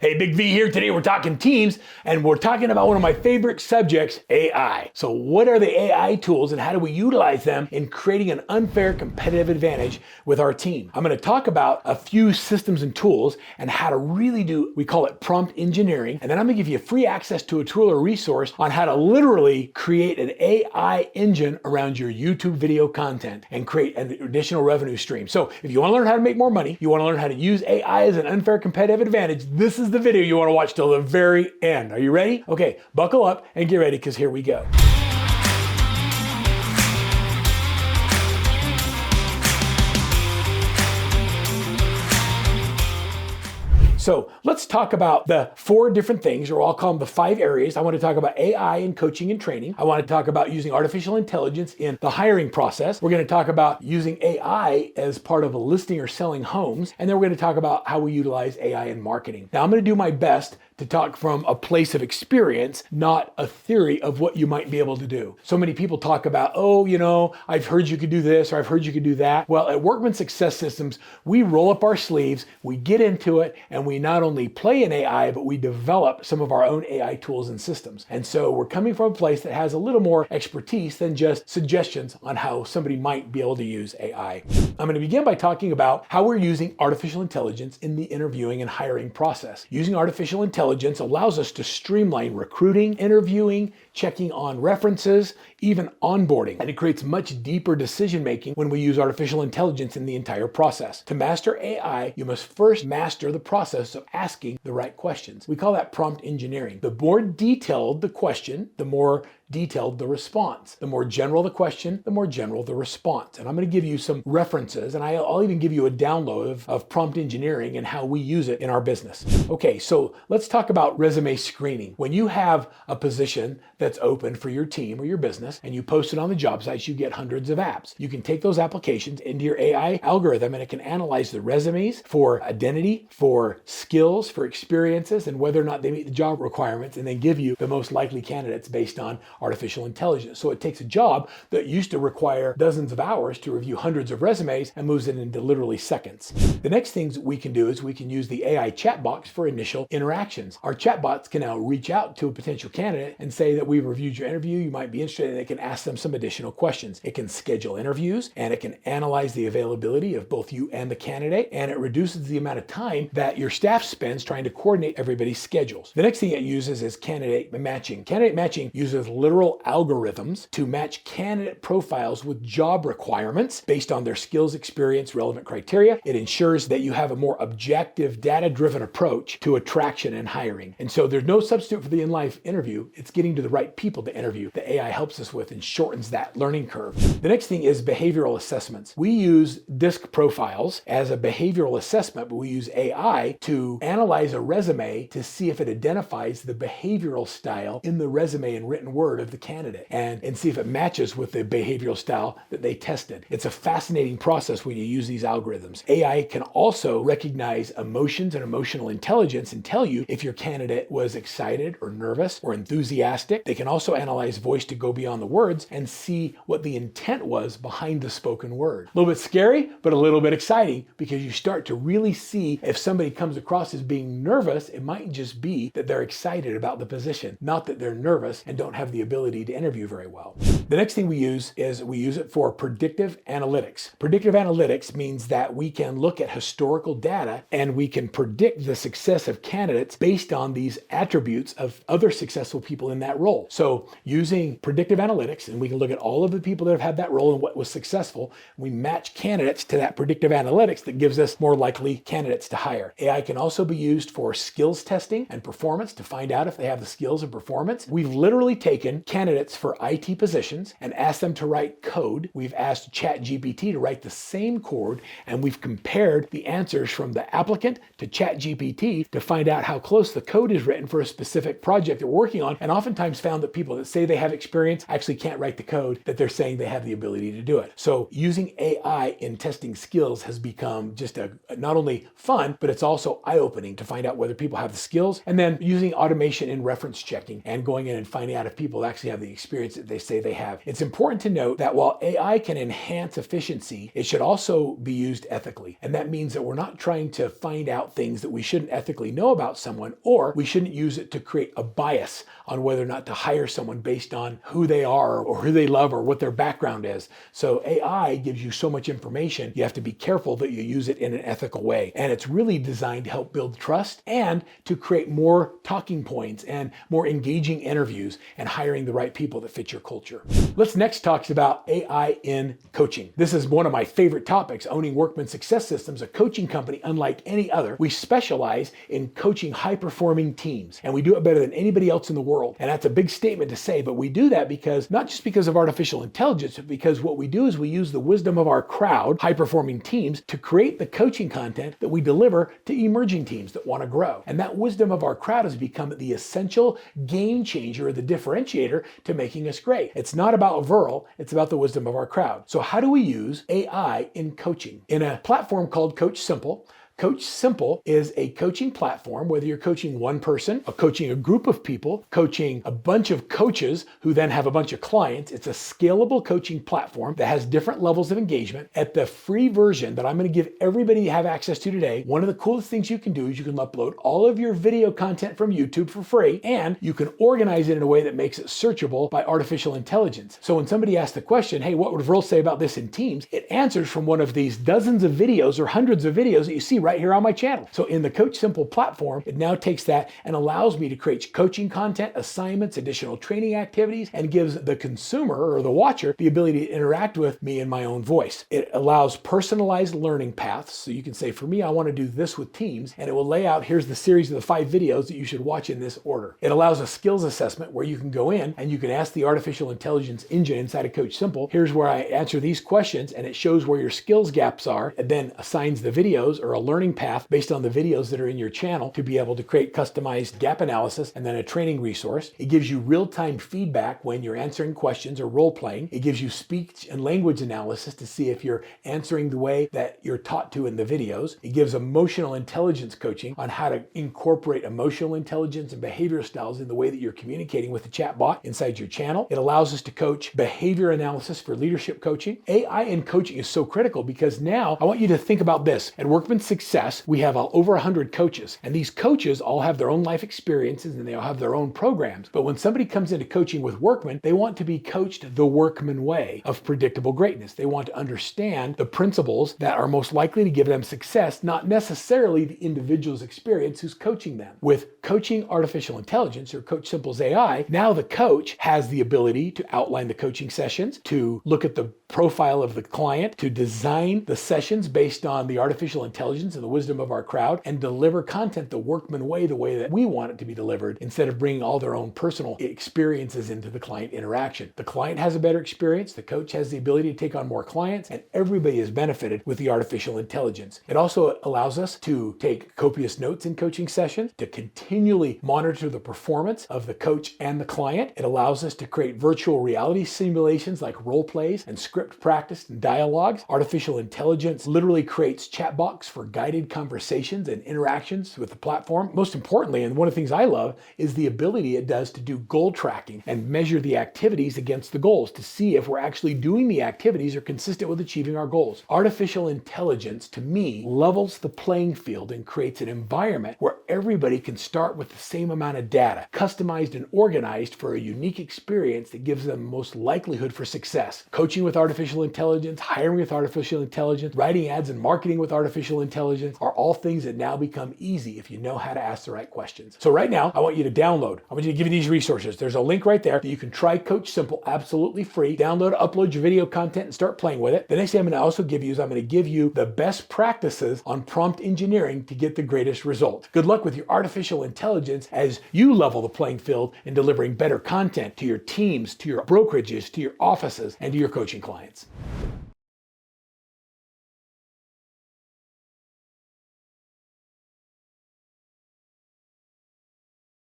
Hey, Big V here. Today we're talking teams, and we're talking about one of my favorite subjects, AI. So what are the AI tools and how do we utilize them in creating an unfair competitive advantage with our team? I'm going to talk about a few systems and tools and how to really do, we call it prompt engineering. And then I'm going to give you free access to a tool or resource on how to literally create an AI engine around your YouTube video content and create an additional revenue stream. So if you want to learn how to make more money, you want to learn how to use AI as an unfair competitive advantage, this is the video you want to watch till the very end. Are you ready? Okay, buckle up and get ready because here we go. So let's talk about the 4 different things, or I'll call them the 5 areas. I want to talk about AI in coaching and training. I want to talk about using artificial intelligence in the hiring process. We're going to talk about using AI as part of a listing or selling homes. And then we're going to talk about how we utilize AI in marketing. Now I'm going to do my best to talk from a place of experience, not a theory of what you might be able to do. So many people talk about, oh, you know, I've heard you could do this, or I've heard you could do that. Well, at Workman Success Systems, we roll up our sleeves, we get into it, and we not only play in AI, but we develop some of our own AI tools and systems. And so we're coming from a place that has a little more expertise than just suggestions on how somebody might be able to use AI. I'm going to begin by talking about how we're using artificial intelligence in the interviewing and hiring process. Using artificial intelligence allows us to streamline recruiting, interviewing, checking on references, even onboarding. And it creates much deeper decision making when we use artificial intelligence in the entire process. To master AI, you must first master the process of asking the right questions. We call that prompt engineering. The more detailed the question, the more detailed the response. The more general the question, the more general the response. And I'm going to give you some references, and I'll even give you a download of prompt engineering and how we use it in our business. Okay, so let's talk about resume screening. When you have a position that's open for your team or your business and you post it on the job sites, you get hundreds of apps. You can take those applications into your AI algorithm and it can analyze the resumes for identity, for skills, for experiences, and whether or not they meet the job requirements, and then give you the most likely candidates based on artificial intelligence. So it takes a job that used to require dozens of hours to review hundreds of resumes and moves it into literally seconds. The next things we can do is we can use the AI chatbots for initial interactions. Our chatbots can now reach out to a potential candidate and say that we've reviewed your interview, you might be interested, and it can ask them some additional questions. It can schedule interviews and it can analyze the availability of both you and the candidate, and it reduces the amount of time that your staff spends trying to coordinate everybody's schedules. The next thing it uses is candidate matching. Candidate matching uses literal algorithms to match candidate profiles with job requirements based on their skills, experience, relevant criteria. It ensures that you have a more objective, data-driven approach to attraction and hiring. And so there's no substitute for the in-life interview. It's getting to the right people to interview that AI helps us with and shortens that learning curve. The next thing is behavioral assessments. We use DISC profiles as a behavioral assessment, but we use AI to analyze a resume to see if it identifies the behavioral style in the resume and written word of the candidate and see if it matches with the behavioral style that they tested. It's a fascinating process when you use these algorithms. AI can also recognize emotions and emotional intelligence and tell you if your candidate was excited or nervous or enthusiastic. They can also analyze voice to go beyond the words and see what the intent was behind the spoken word. A little bit scary, but a little bit exciting, because you start to really see if somebody comes across as being nervous, it might just be that they're excited about the position, not that they're nervous and don't have the ability to interview very well. The next thing we use is we use it for predictive analytics. Predictive analytics means that we can look at historical data and we can predict the success of candidates based on these attributes of other successful people in that role. So using predictive analytics, and we can look at all of the people that have had that role and what was successful, we match candidates to that predictive analytics that gives us more likely candidates to hire. AI can also be used for skills testing and performance to find out if they have the skills and performance. We've literally taken candidates for IT positions and asked them to write code. We've asked ChatGPT to write the same code, and we've compared the answers from the applicant to ChatGPT to find out how close the code is written for a specific project that we're working on, and oftentimes found that people that say they have experience actually can't write the code that they're saying they have the ability to do it. So using AI in testing skills has become just not only fun, but it's also eye-opening to find out whether people have the skills, and then using automation in reference checking and going in and finding out if people actually have the experience that they say they have. have. It's important to note that while AI can enhance efficiency, it should also be used ethically. And that means that we're not trying to find out things that we shouldn't ethically know about someone, or we shouldn't use it to create a bias on whether or not to hire someone based on who they are or who they love or what their background is. So AI gives you so much information, you have to be careful that you use it in an ethical way. And it's really designed to help build trust and to create more talking points and more engaging interviews and hiring the right people that fit your culture. Let's next talk about AI in coaching. This is one of my favorite topics, owning Workman Success Systems, a coaching company unlike any other. We specialize in coaching high-performing teams, and we do it better than anybody else in the world. And that's a big statement to say, but we do that because, not just because of artificial intelligence, but because what we do is we use the wisdom of our crowd, high-performing teams, to create the coaching content that we deliver to emerging teams that want to grow. And that wisdom of our crowd has become the essential game changer, or the differentiator to making us great. It's not about Verl, it's about the wisdom of our crowd. So how do we use AI in coaching? In a platform called Coach Simple, Coach Simple is a coaching platform, whether you're coaching one person, or coaching a group of people, coaching a bunch of coaches who then have a bunch of clients. It's a scalable coaching platform that has different levels of engagement. At the free version that I'm going to give everybody have access to today, one of the coolest things you can do is you can upload all of your video content from YouTube for free, and you can organize it in a way that makes it searchable by artificial intelligence. So when somebody asks the question, hey, what would Verl say about this in Teams? It answers from one of these dozens of videos or hundreds of videos that you see right here on my channel. So in the Coach Simple platform, it now takes that and allows me to create coaching content, assignments, additional training activities, and gives the consumer or the watcher the ability to interact with me in my own voice. It allows personalized learning paths. So you can say, for me, I want to do this with Teams, and it will lay out, here's the series of the 5 videos that you should watch in this order. It allows a skills assessment where you can go in and you can ask the artificial intelligence engine inside of Coach Simple, here's where I answer these questions, and it shows where your skills gaps are, and then assigns the videos or a learning path based on the videos that are in your channel to be able to create customized gap analysis and then a training resource. It gives you real-time feedback when you're answering questions or role-playing. It gives you speech and language analysis to see if you're answering the way that you're taught to in the videos. It gives emotional intelligence coaching on how to incorporate emotional intelligence and behavioral styles in the way that you're communicating with the chatbot inside your channel. It allows us to coach behavior analysis for leadership coaching. AI in coaching is so critical because now I want you to think about this. At Workman Success, we have over 100 coaches, and these coaches all have their own life experiences and they all have their own programs. But when somebody comes into coaching with Workman, they want to be coached the Workman way of predictable greatness. They want to understand the principles that are most likely to give them success, not necessarily the individual's experience who's coaching them. With coaching artificial intelligence, or Coach Simple's AI, now the coach has the ability to outline the coaching sessions, to look at the profile of the client, to design the sessions based on the artificial intelligence and the wisdom of our crowd, and deliver content the Workman way, the way that we want it to be delivered, instead of bringing all their own personal experiences into the client interaction. The client has a better experience, the coach has the ability to take on more clients, and everybody is benefited with the artificial intelligence. It also allows us to take copious notes in coaching sessions, to continually monitor the performance of the coach and the client. It allows us to create virtual reality simulations like role plays and script practice and dialogues. Artificial intelligence literally creates chatbots for guided conversations and interactions with the platform. Most importantly, and one of the things I love, is the ability it does to do goal tracking and measure the activities against the goals to see if we're actually doing the activities or consistent with achieving our goals. Artificial intelligence, to me, levels the playing field and creates an environment where everybody can start with the same amount of data, customized and organized for a unique experience that gives them most likelihood for success. Coaching with artificial intelligence, hiring with artificial intelligence, writing ads and marketing with artificial intelligence are all things that now become easy if you know how to ask the right questions. So right now, I want you to download. I want you to give you these resources. There's a link right there that you can try Coach Simple absolutely free. Download, upload your video content, and start playing with it. The next thing I'm going to also give you is I'm going to give you the best practices on prompt engineering to get the greatest result. Good luck with your artificial intelligence as you level the playing field in delivering better content to your teams, to your brokerages, to your offices, and to your coaching clients.